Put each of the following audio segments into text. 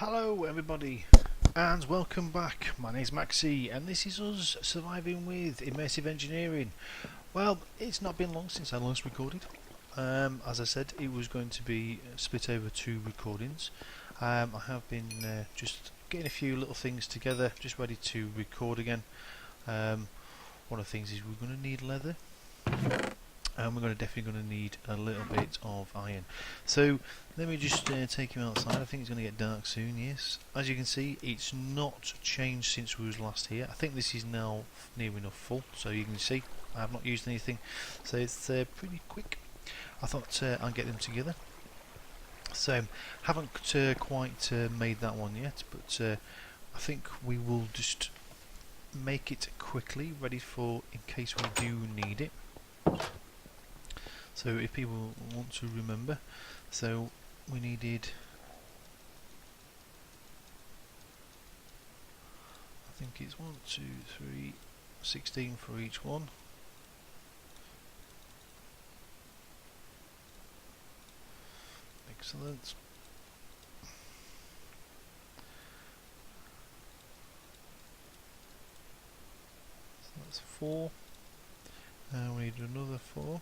Hello everybody and welcome back. My name's Maxi and this is us surviving with Immersive Engineering. Well, it's not been long since I last recorded. As I said, it was going to be split over 2 recordings. I have been just getting a few little things together, just ready to record again. One of the things is we're going to need leather. And we're definitely going to need a little bit of iron. So let me just take him outside. I think it's going to get dark soon. Yes, as you can see, it's not changed since we was last here. I think this is now near enough full, so you can see I have not used anything, so it's pretty quick. I thought I'd get them together. So haven't quite made that one yet, but I think we will just make it quickly, ready for in case we do need it. So if people want to remember, so we needed, I think it's 1, 2, 3, 16 for each one. Excellent. So that's 4. And we need another 4.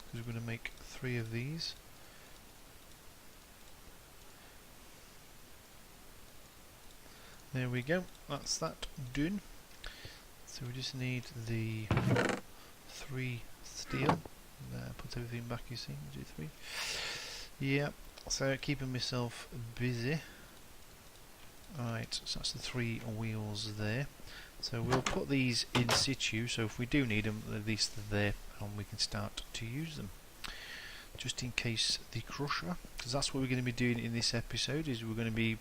Because we're going to make 3 of these. There we go, that's that done. So we just need the 3 steel. Put everything back, you see, do 3. Yeah, so keeping myself busy. Right, so that's the 3 wheels there. So we'll put these in situ, so if we do need them, at least they're there and we can start to use them. Just in case the crusher, because that's what we're going to be doing in this episode, is we're going to be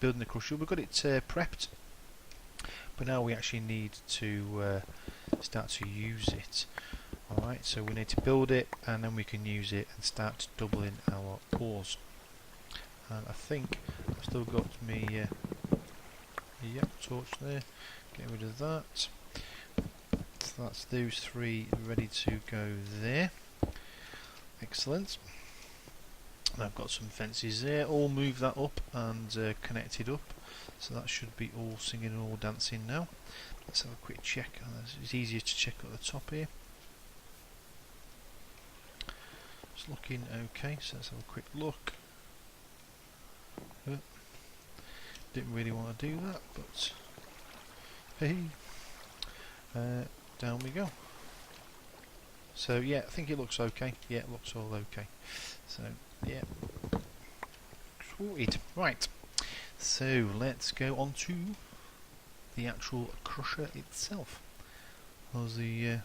building the crusher. We've got it prepped, but now we actually need to start to use it. Alright, so we need to build it and then we can use it and start doubling our ores. And I think I've still got me yep, torch there. Get rid of that. So that's those 3 ready to go there. Excellent. And I've got some fences there. All move that up and connected up. So that should be all singing and all dancing now. Let's have a quick check. It's easier to check at the top here. It's looking okay. So let's have a quick look. Didn't really want to do that, but hey, down we go. So yeah, I think it looks okay. Yeah, it looks all okay. So yeah, sorted. Right. So let's go on to the actual crusher itself. How's the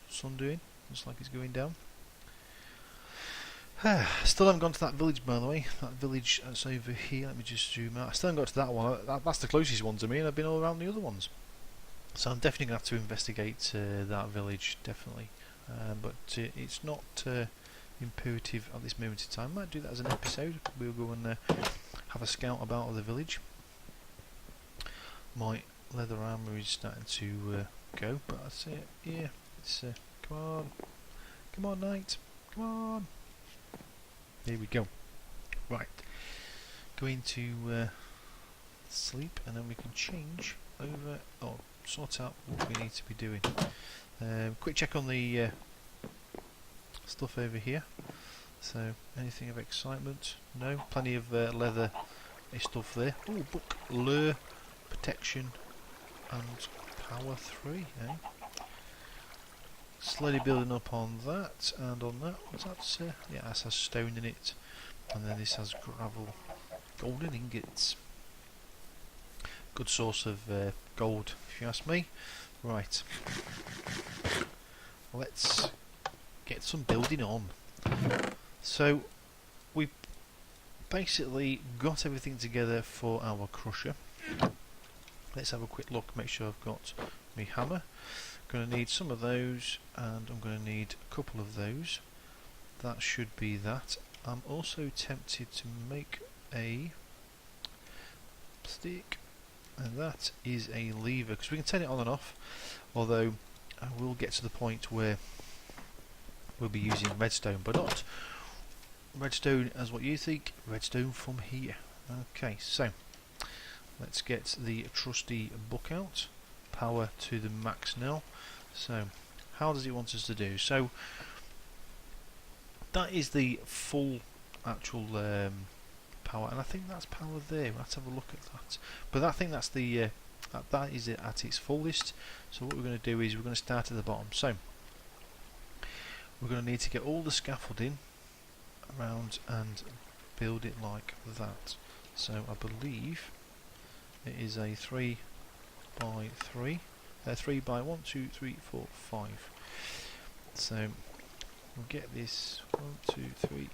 sun doing? Looks like it's going down. Still haven't gone to that village, by the way. That village that's over here. Let me just zoom out. I still haven't got to that one. That's the closest one to me, and I've been all around the other ones. So I'm definitely going to have to investigate that village, definitely. But it's not imperative at this moment in time. Might do that as an episode. We'll go and have a scout about the village. My leather armour is starting to go, but I say it. Yeah, it's come on, knight, come on. There we go. Right, going to sleep, and then we can change over. Oh, sort out what we need to be doing. Quick check on the stuff over here. So anything of excitement? No, plenty of leather stuff there. Oh, book, lure, protection, and power 3. Eh? Slowly building up on that and on that. What's that? Yeah, this has stone in it, and then this has gravel, golden ingots. Good source of gold, if you ask me. Right, let's get some building on. So we basically got everything together for our crusher. Let's have a quick look, make sure I've got my hammer. Going to need some of those, and I'm going to need a couple of those. That should be that. I'm also tempted to make a stick, and that is a lever, because we can turn it on and off, although I will get to the point where we'll be using redstone, but not redstone as what you think, redstone from here. Okay, so let's get the trusty book out. Power to the max now. So how does it want us to do? So that is the full actual power, and I think that's power there. Let's have a look at that. But I think that's the that is it at its fullest. So what we're going to do is we're going to start at the bottom. So we're going to need to get all the scaffolding around and build it like that. So I believe it is a 3 by 3, 3 by 1, 2, 3, 4, 5. So we'll get this 1, 2, 3.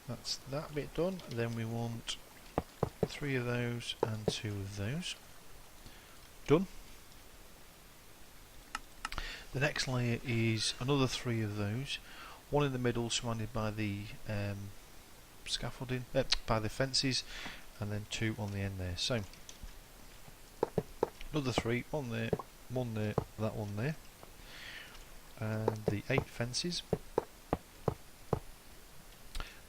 That's that bit done. Then we want 3 of those and 2 of those. Done. The next layer is another 3 of those. One in the middle surrounded by the scaffolding, by the fences, and then 2 on the end there. So another 3, one there, that one there, and the 8 fences,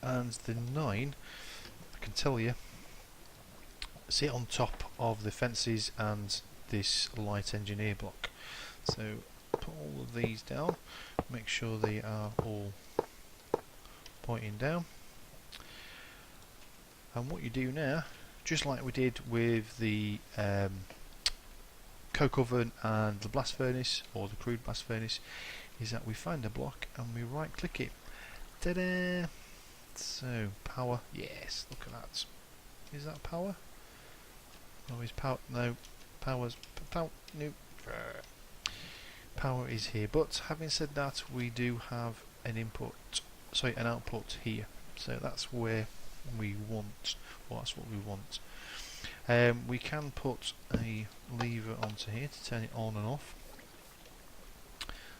and the 9, I can tell you, sit on top of the fences and this light engineer block. So put all of these down, make sure they are all pointing down, and what you do now, just like we did with the coke oven and the blast furnace, or the crude blast furnace, is that we find a block and we right click it. Ta-da! So power, yes, look at that. Is that power? No, is power? No, power's power. No, power is here. But having said that, we do have an an output here. So that's where we want, or that's what we want. We can put a lever onto here to turn it on and off.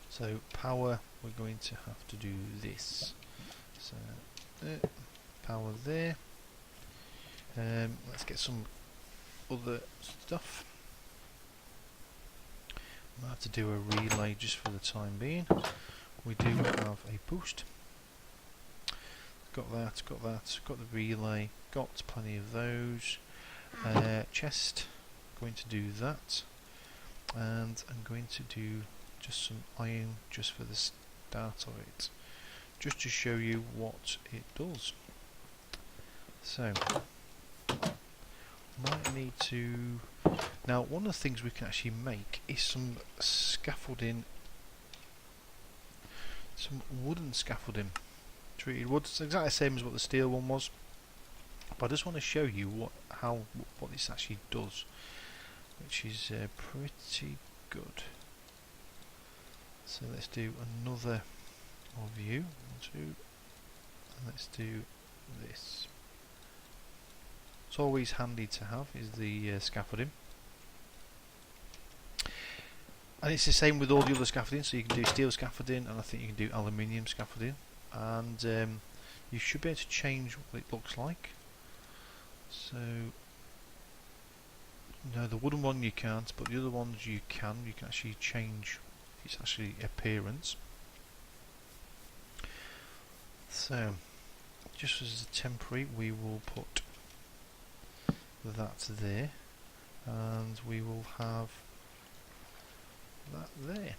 So power, we're going to have to do this. So power there. Let's get some other stuff. I have to do a relay just for the time being. We do have a boost. Got that, got the relay, got plenty of those. Chest, going to do that, and I'm going to do just some iron just for the start of it, just to show you what it does. So might need to, now one of the things we can actually make is some scaffolding, some wooden scaffolding, treated wood. It's exactly the same as what the steel one was, but I just want to show you what this actually does, which is pretty good. So let's do another view, 1, 2, and let's do this. It's always handy to have is the scaffolding, and it's the same with all the other scaffolding. So you can do steel scaffolding, and I think you can do aluminium scaffolding, and you should be able to change what it looks like. So no, the wooden one you can't, but the other ones you can. You can actually change its actually appearance. So just as a temporary, we will put that there, and we will have that there.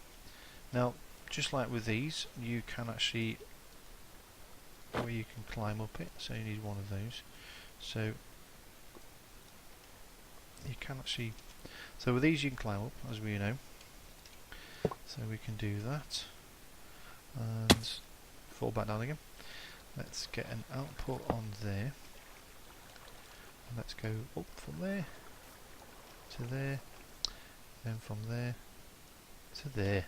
Now, just like with these, you can actually, where you can climb up it, so you need one of those. So you can actually, so with these you can climb up, as we know. So we can do that and fall back down again. Let's get an output on there, and let's go up from there to there, then from there to there.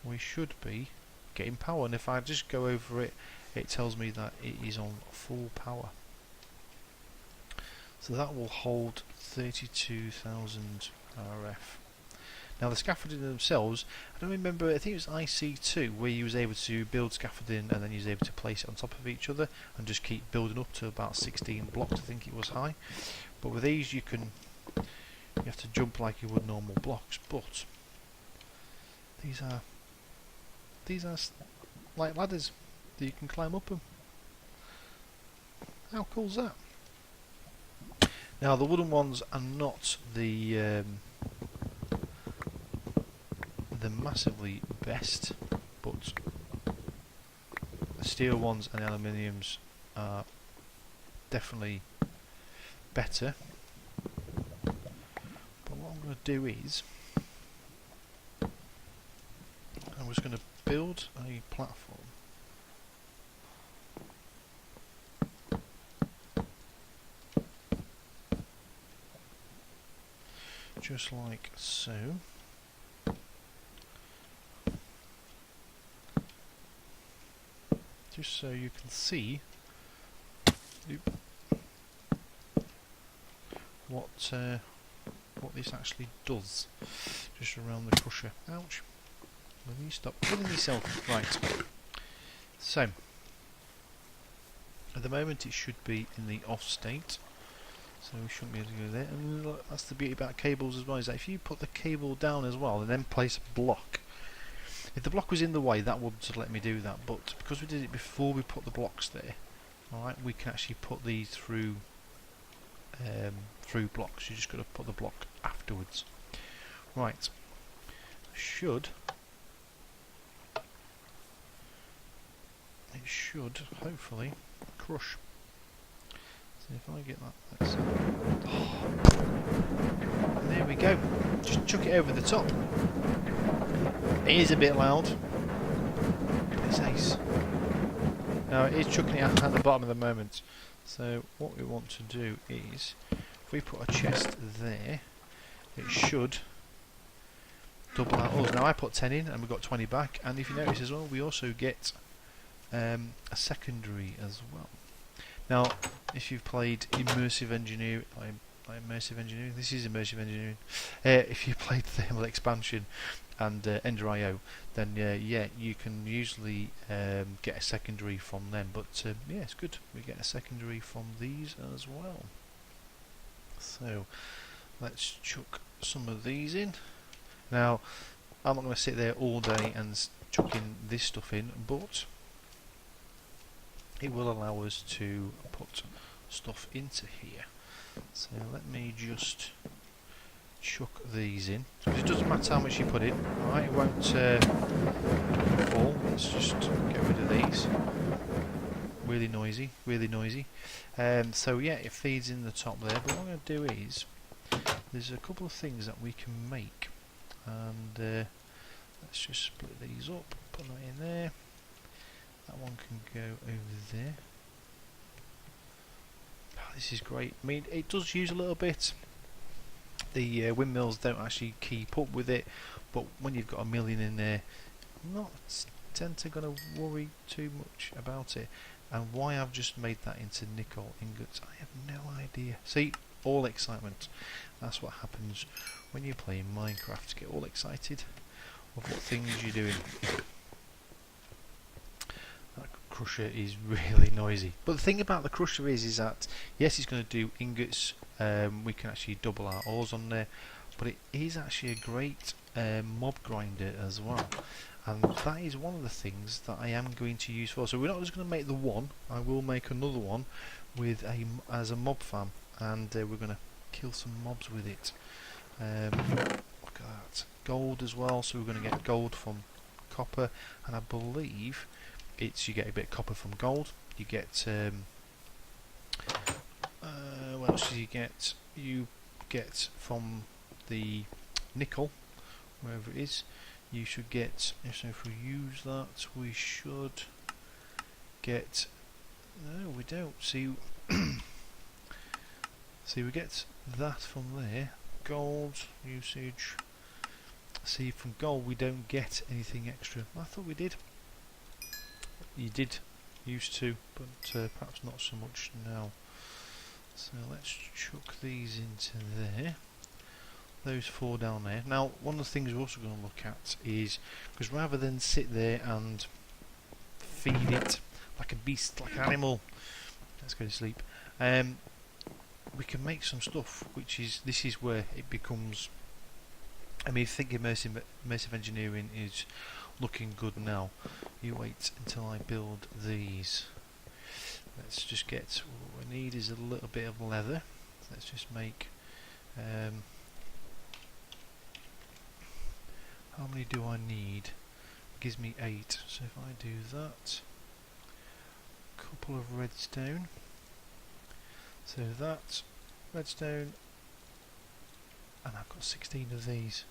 We should be getting power, and if I just go over it, it tells me that it is on full power. So that will hold 32,000 RF. Now the scaffolding themselves, I don't remember, I think it was IC2 where you was able to build scaffolding and then you was able to place it on top of each other and just keep building up to about 16 blocks, I think it was high. But with these you have to jump like you would normal blocks, but these are like ladders that you can climb up them. How cool's that? Now the wooden ones are not the massively best, but the steel ones and the aluminiums are definitely better. But what I'm going to do is I'm just going to build a platform just like so. Just so you can see what this actually does, just around the crusher. Ouch! Will you stop killing yourself? Right. So at the moment it should be in the off state, so we shouldn't be able to go there. And look, that's the beauty about cables as well, is that if you put the cable down as well and then place a block, if the block was in the way, that wouldn't let me do that, but because we did it before we put the blocks there, alright, we can actually put these through through blocks. You just got to put the block afterwards. Right. It should hopefully crush. So if I get that, let's and there we go. Just chuck it over the top. It is a bit loud, but it's ace. Now it is chucking it out at the bottom at the moment. So what we want to do is, if we put a chest there, it should double our ores. Now I put 10 in and we got 20 back, and if you notice as well, we also get a secondary as well. Now if you've played Immersive Engineering, this is Immersive Engineering, if you played Thermal Expansion and Ender.io, then yeah, you can usually get a secondary from them, but yeah, it's good, we get a secondary from these as well. So let's chuck some of these in. Now I'm not going to sit there all day and chucking this stuff in, but it will allow us to put stuff into here. So let me just chuck these in, because it doesn't matter how much you put in, alright, it won't fall. Let's just get rid of these. Really noisy, really noisy. So yeah, it feeds in the top there, but what I'm going to do is, there's a couple of things that we can make, and let's just split these up, put that in there. That one can go over there. Oh, this is great. I mean, it does use a little bit. The windmills don't actually keep up with it, but when you've got a million in there, I'm not tend to going to worry too much about it. And why I've just made that into nickel ingots, I have no idea. See, all excitement. That's what happens when you play Minecraft. Get all excited of what things you're doing. That crusher is really noisy. But the thing about the crusher is that yes, it's going to do ingots. We can actually double our ores on there, but it is actually a great mob grinder as well. And that is one of the things that I am going to use for. So we're not just going to make the one. I will make another one with as a mob farm, and we're going to kill some mobs with it. Look at that, gold as well. So we're going to get gold from copper, and I believe it's you get a bit of copper from gold. You get what else do you get? You get from the nickel, wherever it is. You should get, so if we use that, we should get, no we don't, see, see we get that from there, gold usage, see from gold we don't get anything extra. I thought we did. You did, used to, but perhaps not so much now. So let's chuck these into there. Those four down there. Now one of the things we're also going to look at is, because rather than sit there and feed it like a beast, like an animal, let's go to sleep, we can make some stuff, which is, this is where it becomes, I mean, if you think Immersive Engineering is looking good now, you wait until I build these. Let's just get, we we need is a little bit of leather. So let's just make how many do I need? It gives me 8, so if I do that, couple of redstone, so that redstone, and I've got 16 of these.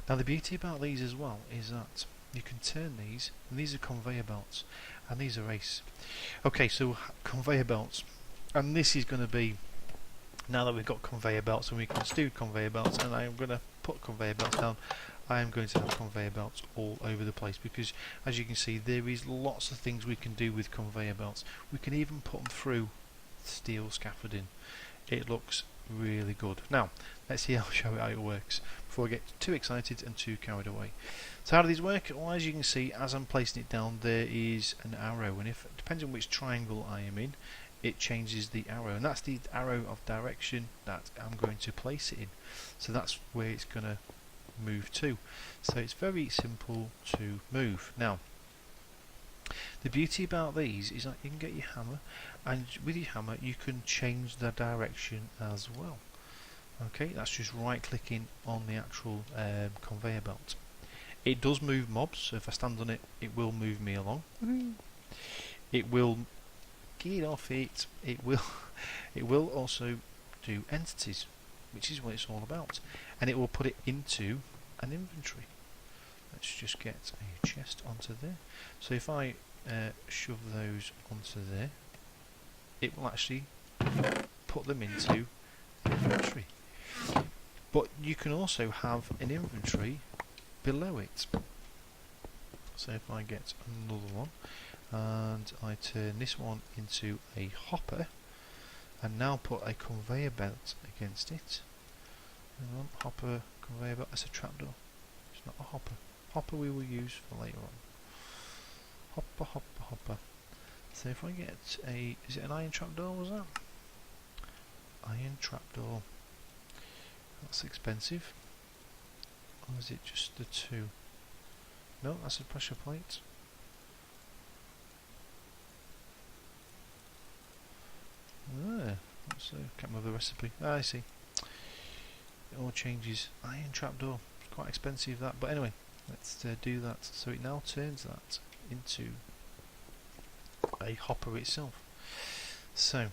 Now the beauty about these as well is that you can turn these, and these are conveyor belts, and these are ace. Okay, so conveyor belts, and this is going to be, now that we've got conveyor belts and we can do conveyor belts, and I am going to put conveyor belts down, I am going to have conveyor belts all over the place, because as you can see there is lots of things we can do with conveyor belts. We can even put them through steel scaffolding. It looks really good. Now let's see how it works before I get too excited and too carried away. So how do these work? Well, as you can see, as I'm placing it down, there is an arrow, and if depends on which triangle I am in, it changes the arrow, and that's the arrow of direction that I'm going to place it in. So that's where it's going to move to. So it's very simple to move. Now the beauty about these is that you can get your hammer, and with your hammer you can change the direction as well. Okay, that's just right clicking on the actual conveyor belt. It does move mobs, so if I stand on it, it will move me along. It will get off it. It will also do entities, which is what it's all about, and it will put it into an inventory. Let's just get a chest onto there. So if I shove those onto there, it will actually put them into an inventory. But you can also have an inventory below it. So if I get another one and I turn this one into a hopper and now put a conveyor belt against it, hang on, hopper, conveyor belt, that's a trapdoor, it's not a hopper. Hopper we will use for later on. Hopper, hopper, hopper. So if I get a, is it an iron trapdoor, was that? Iron trapdoor. That's expensive. Or is it just the 2? No, that's a pressure plate. That's can't remember the recipe. I see. It all changes. Iron trapdoor. It's quite expensive that, but anyway, let's do that. So it now turns that into a hopper itself. So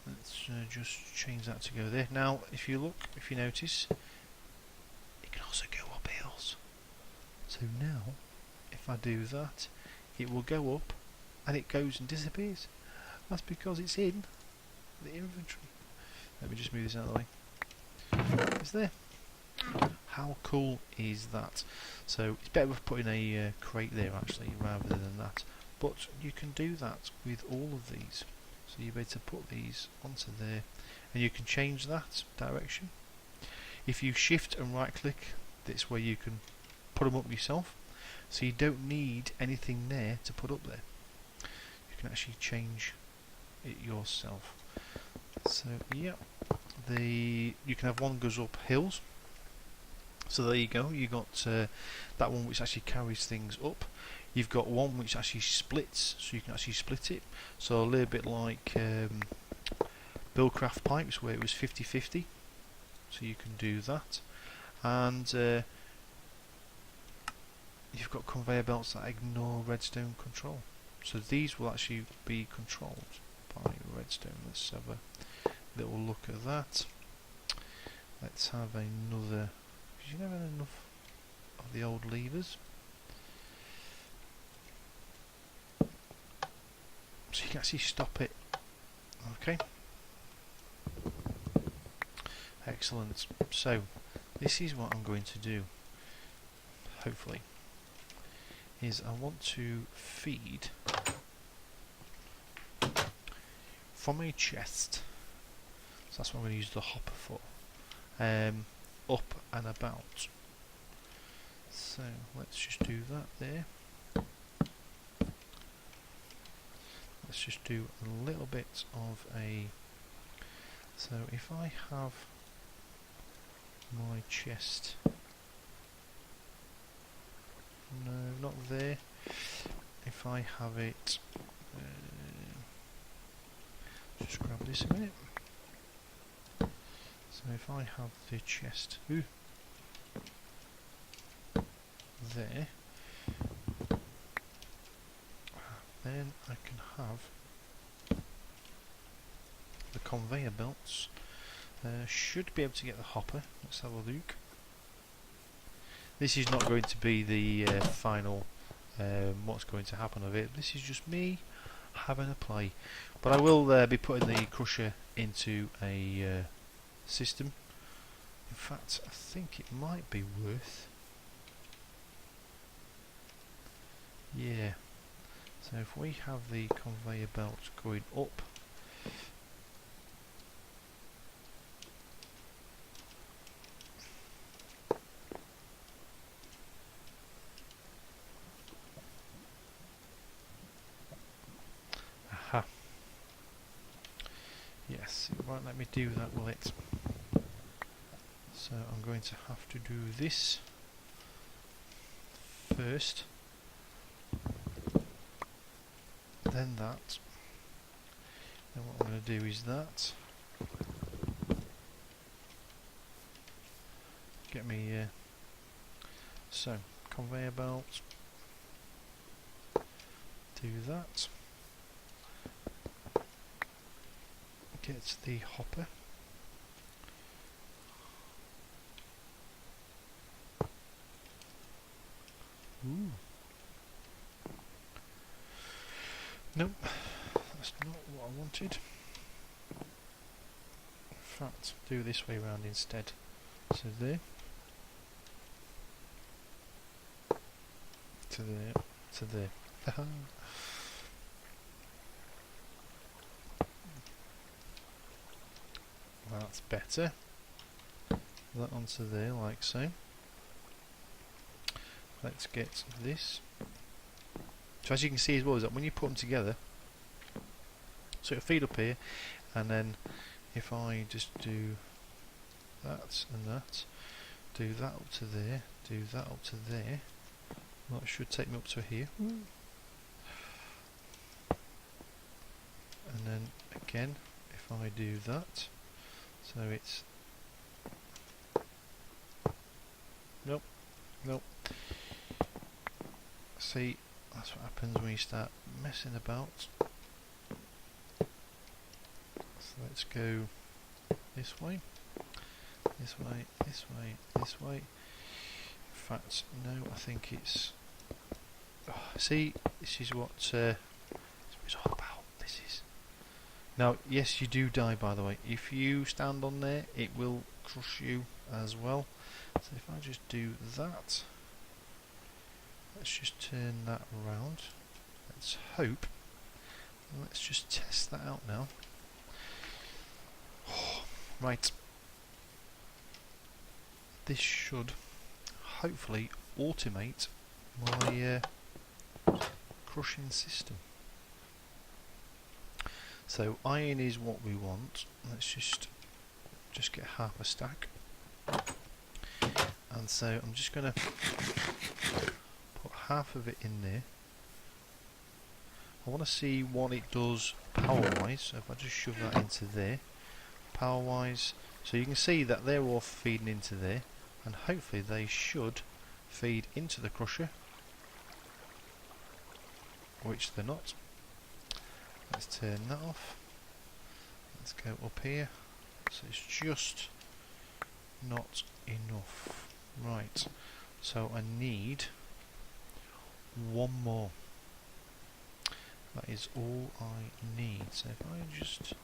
let's just change that to go there. Now, if you look, if you notice, it can also go up hills. So now, if I do that, it will go up, and it goes and disappears. That's because it's in the inventory. Let me just move this out of the way. It's there. How cool is that? So it's better with putting a crate there actually rather than that. But you can do that with all of these. So you're able to put these onto there, and you can change that direction. If you shift and right click, that's where you can put them up yourself. So you don't need anything there to put up there. You can actually change it yourself. So yeah, you can have one goes up hills. So there you go. You got that one which actually carries things up. You've got one which actually splits, so you can actually split it. So a little bit like Buildcraft pipes, where it was 50-50. So you can do that, and you've got conveyor belts that ignore redstone control. So these will actually be controlled by redstone. Let's have a little look at that. Let's have another, because you never have enough of the old levers. So you can actually stop it. Okay. Excellent. So this is what I'm going to do, hopefully, is I want to feed from a chest. So that's what I'm going to use the hopper for. Up and about. So let's just do that there. Let's just do a little bit of a, so if I have my chest, no, not there, if I have it, just grab this a minute. So if I have the chest there, then I can have the conveyor belts. Should be able to get the hopper. Let's have a look. This is not going to be the final what's going to happen of it. This is just me having a play. But I will be putting the crusher into a system. In fact, I think it might be worth. Yeah. So if we have the conveyor belt going up, aha. Yes, it won't let me do that, will it? So I'm going to have to do this first, then that, then what I'm going to do is that, get me, so conveyor belt, do that, get the hopper, ooh. Nope, that's not what I wanted. In fact, do this way round instead. So there, to there, to there. That's better. That onto there, like so. Let's get this. So as you can see as well, is that when you put them together, so it'll feed up here, and then if I just do that and that, do that up to there, do that up to there, that should take me up to here. And then again, if I do that, so it's nope. See, that's what happens when you start messing about. So let's go this way, this way, this way, this way. In fact, no, I think it's. Oh, see, this is what it's all about. This is. Now, yes, you do die, by the way. If you stand on there, it will crush you as well. So if I just do that. Let's just turn that around. Let's hope. Let's just test that out now. Right. This should hopefully automate my crushing system. So iron is what we want. Let's just get half a stack. And so I'm just going to put half of it in there. I want to see what it does power wise, so if I just shove that into there, power wise, so you can see that they're all feeding into there, and hopefully they should feed into the crusher, which they're not. Let's turn that off. Let's go up here. So it's just not enough. Right, so I need one more. That is all I need. So if I just,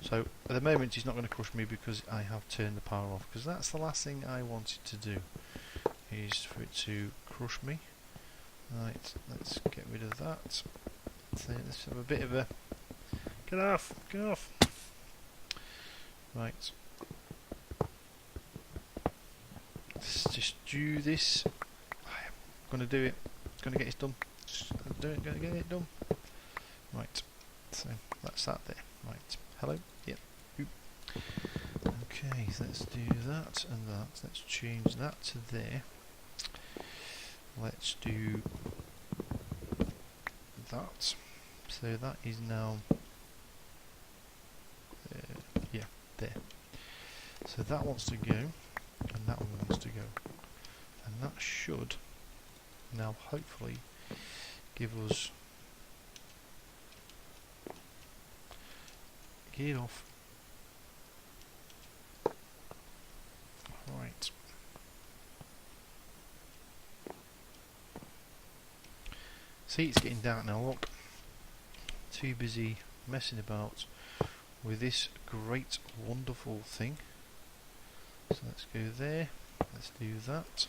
so at the moment it's not going to crush me because I have turned the power off, because that's the last thing I wanted to do, is for it to crush me. Right, let's get rid of that. So let's have a bit of a, get off, get off. Right, let's just do this. I'm going to do it. Going to get it done. Going to get it done. Right. So that's that there. Right. Hello. Yep. Oop. Okay. So let's do that and that. Let's change that to there. Let's do that. So that is now there. So that wants to go, and that one wants to go, and that should now hopefully give us geared off. Right. See, it's getting dark now, look. Too busy messing about with this great wonderful thing. So let's go there, let's do that,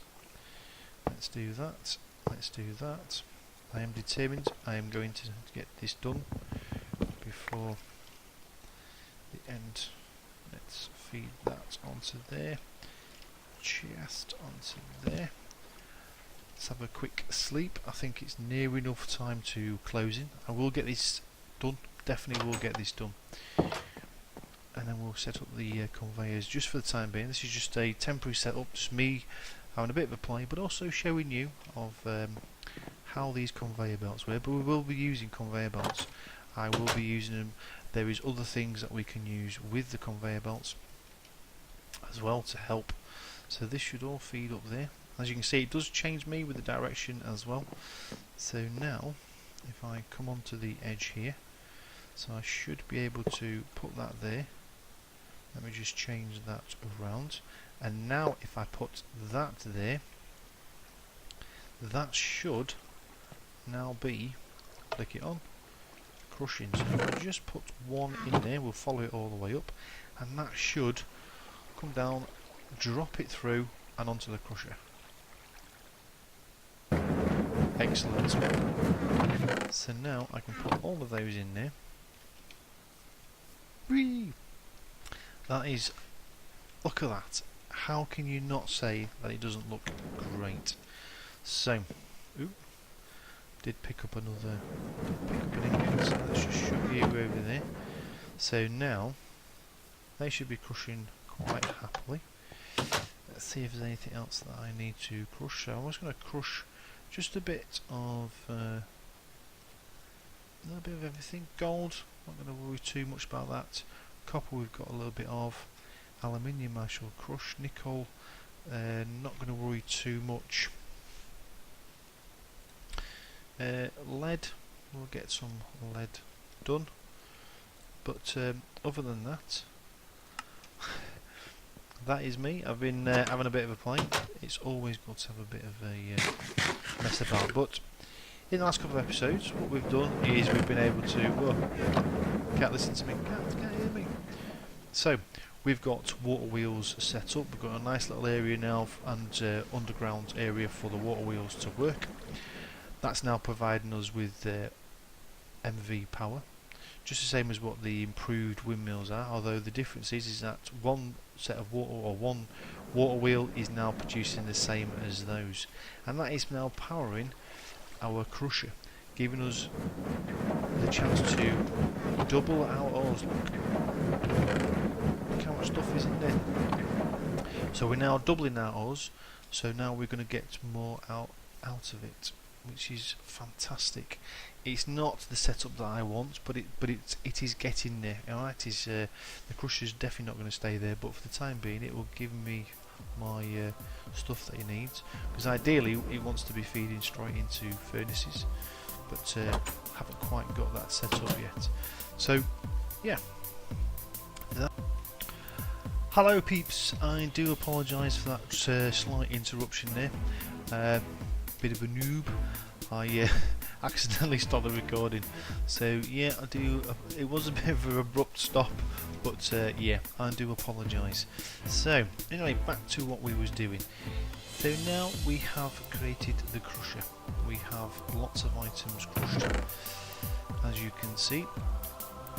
let's do that, let's do that. I am determined I am going to get this done before the end. Let's feed that onto there, just onto there. Let's have a quick sleep. I think it's near enough time to close in. I will get this done, definitely will get this done. And then we'll set up the conveyors just for the time being. This is just a temporary setup, just me having a bit of a play, but also showing you of how these conveyor belts work. But we will be using conveyor belts. I will be using them. There is other things that we can use with the conveyor belts as well to help. So this should all feed up there. As you can see, it does change me with the direction as well. So now, if I come onto the edge here, so I should be able to put that there. Let me just change that around, and now if I put that there, that should now be, click it on, crushing. So if I just put one in there, we'll follow it all the way up, and that should come down, drop it through and onto the crusher. Excellent. So now I can put all of those in there. Whee! That is, look at that. How can you not say that it doesn't look great? So, ooh, did pick up an ingot, so let's just shove you over there. So now, they should be crushing quite happily. Let's see if there's anything else that I need to crush. So I'm just going to crush just a bit of, a little bit of everything. Gold, not going to worry too much about that. Copper we've got a little bit of. Aluminium I shall crush. Nickel, not going to worry too much. Lead, we'll get some lead done. But other than that, that is me. I've been having a bit of a play. It's always good to have a bit of a mess about. But in the last couple of episodes, what we've done is we've been able to. Whoa, can't listen to me. Can't hear me. So we've got water wheels set up. We've got a nice little area now and underground area for the water wheels to work. That's now providing us with MV power, just the same as what the improved windmills are. Although the difference is that one set of water or one water wheel is now producing the same as those, and that is now powering our crusher, giving us the chance to double our ores. Look how much stuff is in there. So we're now doubling our ores, so now we're going to get more out of it, which is fantastic. It's not the setup that I want, but it is getting there. Alright, the crusher's definitely not going to stay there, but for the time being it will give me my stuff that it needs, because ideally it wants to be feeding straight into furnaces, but haven't quite got that set up yet. So yeah, hello peeps, I do apologise for that slight interruption there. Bit of a noob. I accidentally stopped the recording, so yeah, I do. It was a bit of an abrupt stop, but yeah, I do apologise. So anyway, back to what we was doing. So now we have created the crusher. We have lots of items crushed. As you can see,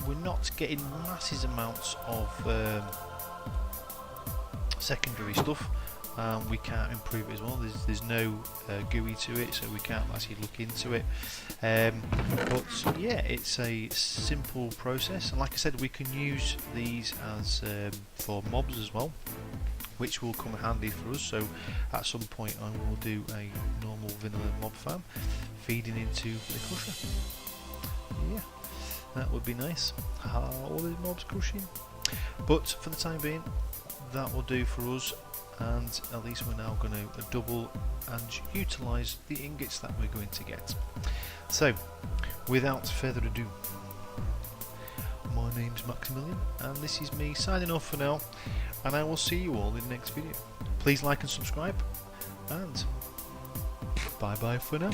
we're not getting massive amounts of secondary stuff. We can't improve it as well. There's no GUI to it, so we can't actually look into it. But yeah, it's a simple process, and like I said, we can use these as for mobs as well, which will come handy for us. So at some point I will do a normal vanilla mob farm feeding into the crusher. Yeah, that would be nice. All the mobs crushing. But for the time being, that will do for us, and at least we're now going to double and utilise the ingots that we're going to get. So, without further ado, my name's Maximilian, and this is me signing off for now, and I will see you all in the next video. Please like and subscribe, and bye bye for now.